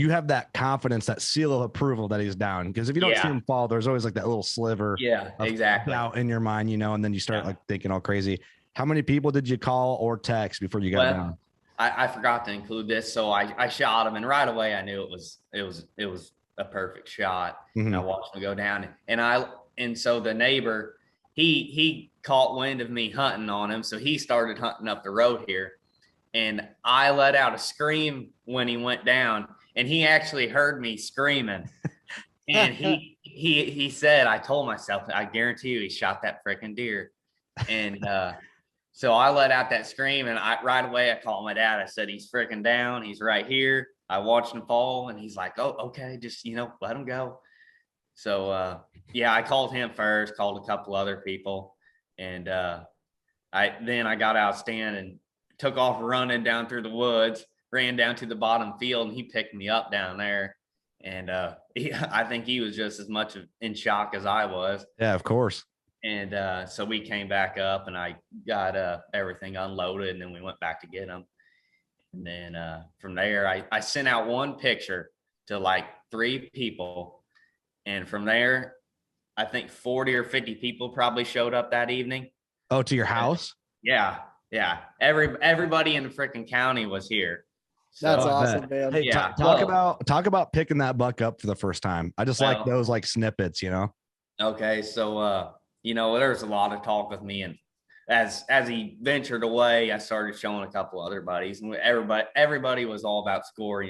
have that confidence, that seal of approval that he's down. Because if you don't see him fall, there's always like that little sliver. Yeah, exactly. Doubt in your mind, and then you start like thinking all crazy. How many people did you call or text before you got down? I forgot to include this. So I shot him, and right away I knew it was a perfect shot. And I watched him go down, and so the neighbor, he caught wind of me hunting on him. So he started hunting up the road here, and I let out a scream when he went down, and he actually heard me screaming. And he said, I told myself, I guarantee you he shot that freaking deer. And so I let out that scream, and right away I called my dad. I said, he's freaking down. He's right here. I watched him fall, and he's like, oh, okay, just, let him go. So yeah, I called him first, called a couple other people, and I got out stand and took off running down through the woods, ran down to the bottom field, and he picked me up down there. And I think he was just as much in shock as I was. Yeah, of course. And so we came back up, and I got everything unloaded, and then we went back to get him. And then from there, I sent out one picture to like 3 people. And from there, I think 40 or 50 people probably showed up that evening. Oh, to your house? Yeah. Everybody in the freaking county was here. So, That's awesome, man. Hey, yeah. talk about picking that buck up for the first time. I just like those like snippets, Okay, so there's a lot of talk with me, and as he ventured away, I started showing a couple other buddies, and everybody was all about score.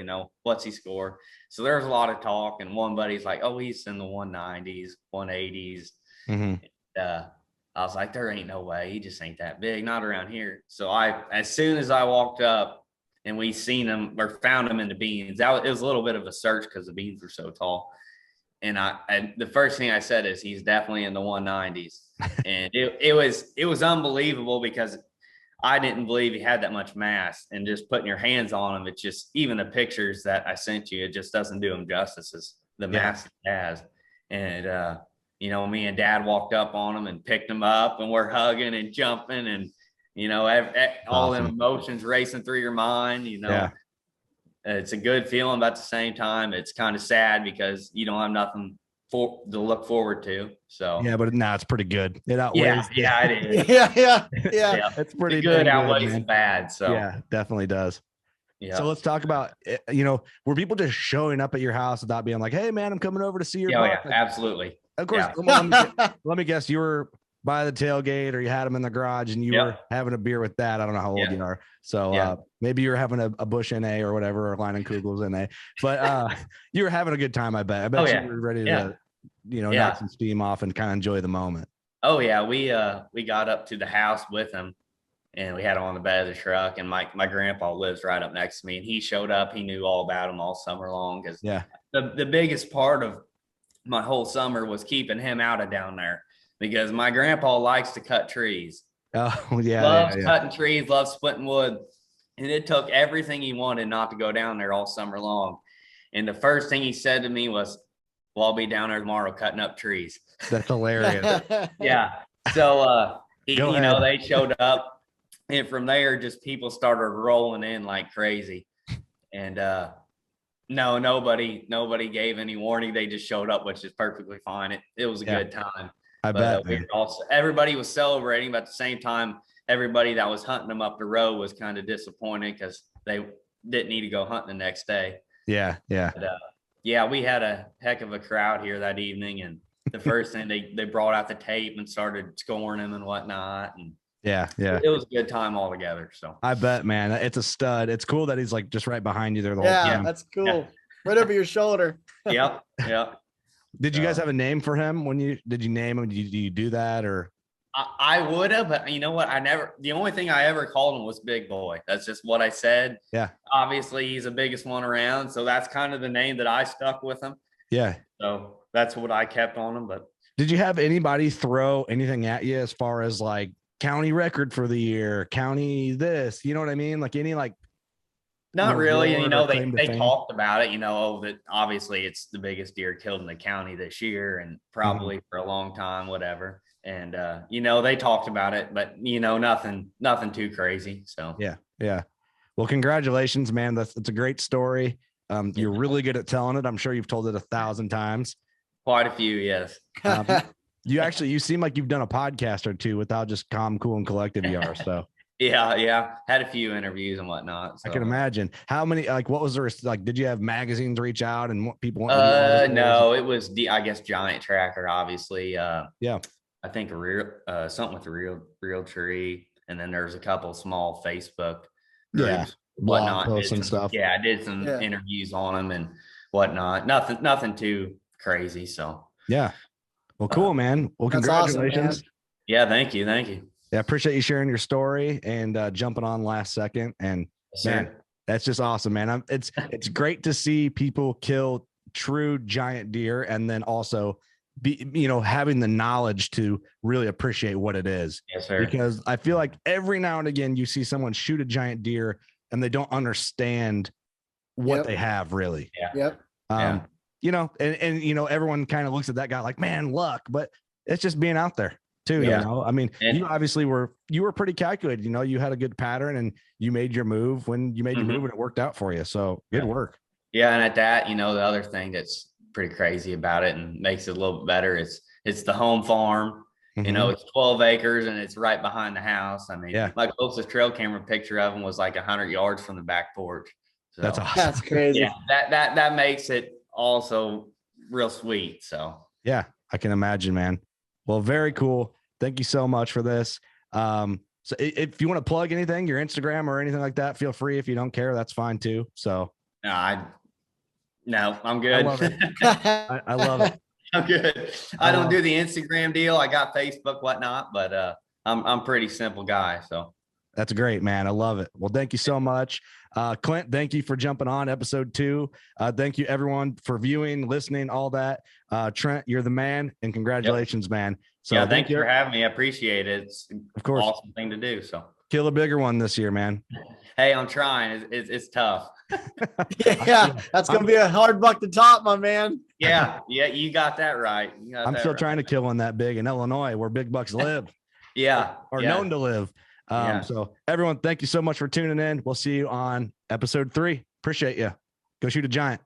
What's he score? So there was a lot of talk, and one buddy's like, oh, he's in the 190s, 180s. I was like, there ain't no way. He just ain't that big, not around here. So as soon as I walked up, and we seen him or found him in the beans. It was a little bit of a search because the beans were so tall. And the first thing I said is he's definitely in the 190s. And it was unbelievable because I didn't believe he had that much mass, and just putting your hands on him. It's just, even the pictures that I sent you, it just doesn't do him justice as the mass he has. And, me and Dad walked up on him and picked him up, and we're hugging and jumping, and all them emotions racing through your mind. It's a good feeling, but at the same time, it's kind of sad because you don't have nothing to look forward to. So yeah, but now it's pretty good. It outweighs. Yeah, it is. Yeah. It's pretty the good outweighs man. the bad. So yeah, definitely does. Yeah. So let's talk about, were people just showing up at your house without being like, hey man, I'm coming over to see your buck? Yeah, absolutely. Of course. Yeah. Let me guess, you were by the tailgate, or you had them in the garage, and you were having a beer with Dad. I don't know how old you are. So maybe you were having a Bush NA or whatever, or Leinenkugels NA, but you were having a good time. I bet you were ready to, knock some steam off and kind of enjoy the moment. Oh yeah. We got up to the house with him, and we had him on the bed of the truck, and my grandpa lives right up next to me, and he showed up. He knew all about him all summer long. Cause the biggest part of my whole summer was keeping him out of down there, because my grandpa likes to cut trees. Oh yeah. Loves cutting trees, loves splitting wood. And it took everything he wanted not to go down there all summer long. And the first thing he said to me was, well, I'll be down there tomorrow cutting up trees. That's hilarious. Yeah. So they showed up, and from there just people started rolling in like crazy. And nobody gave any warning. They just showed up, which is perfectly fine. It was a good time. I bet. Everybody was celebrating, but at the same time, everybody that was hunting them up the road was kind of disappointed because they didn't need to go hunting the next day. Yeah. But, we had a heck of a crowd here that evening, and the first thing they brought out the tape and started scoring him and whatnot. And it was a good time altogether. So I bet, man, it's a stud. It's cool that he's like just right behind you there the whole time. Yeah, that's cool. Yeah. Right over your shoulder. Yep. Did you guys have a name for him did you name him? Do you do that, or? I would have, but you know what? The only thing I ever called him was Big Boy. That's just what I said. Yeah. Obviously he's the biggest one around. So that's kind of the name that I stuck with him. Yeah. So that's what I kept on him. But did you have anybody throw anything at you as far as like county record for the year, county this, you know what I mean? Like any like. Not really. They talked about it, that obviously it's the biggest deer killed in the county this year, and probably for a long time, whatever. And, they talked about it, but, nothing too crazy. So, yeah. Well, congratulations, man. It's a great story. You're really good at telling it. I'm sure you've told it 1,000 times. Quite a few. Yes. You seem like you've done a podcast or two with how just calm, cool, and collective you are. So Yeah. Had a few interviews and whatnot. So. I can imagine. How many, like, what was there, like, did you have magazines reach out and what people want to do articles? No, it was I guess Giant Tracker, obviously. Yeah. I think something with the real tree. And then there's a couple small Facebook groups, blog whatnot. posts and stuff. Yeah, I did some interviews on them and whatnot. Nothing too crazy. So yeah. Well, cool, man. Well, That's congratulations. awesome, man. Yeah, thank you. Yeah, appreciate you sharing your story and jumping on last second. And man, that's just awesome, man. It's great to see people kill true giant deer and then also be, having the knowledge to really appreciate what it is. Yes, sir. Because I feel like every now and again you see someone shoot a giant deer and they don't understand what they have really. Yeah. And everyone kind of looks at that guy like, man, luck, but it's just being out there too. I mean, you obviously were pretty calculated, you had a good pattern and you made your move when you made your move and it worked out for you. So good work. Yeah. And at that, the other thing that's pretty crazy about it and makes it a little bit better, it's the home farm. It's 12 acres and it's right behind the house. I mean, my closest trail camera picture of them was like 100 yards from the back porch. So that's awesome. That's crazy. Yeah, that makes it also real sweet. So yeah, I can imagine, man. Well, very cool. Thank you so much for this. So if you want to plug anything, your Instagram or anything like that, feel free. If you don't care, that's fine too. So no, I'm good. I love it. I love it. I'm good. I don't do the Instagram deal. I got Facebook, whatnot, but I'm pretty simple guy. So that's great, man. I love it. Well, thank you so much. Clint, thank you for jumping on episode 2. Thank you everyone for viewing, listening, all that. Trent, you're the man and congratulations, man. So yeah, thank you for having me. I appreciate it. It's of course an awesome thing to do. So kill a bigger one this year, man. Hey, I'm trying. It's tough. Yeah, that's going to be a hard buck to top, my man. Yeah, you got that right. I'm still trying to kill one that big in Illinois where big bucks live. Or known to live. So everyone, thank you so much for tuning in. We'll see you on episode 3. Appreciate you. Go shoot a giant.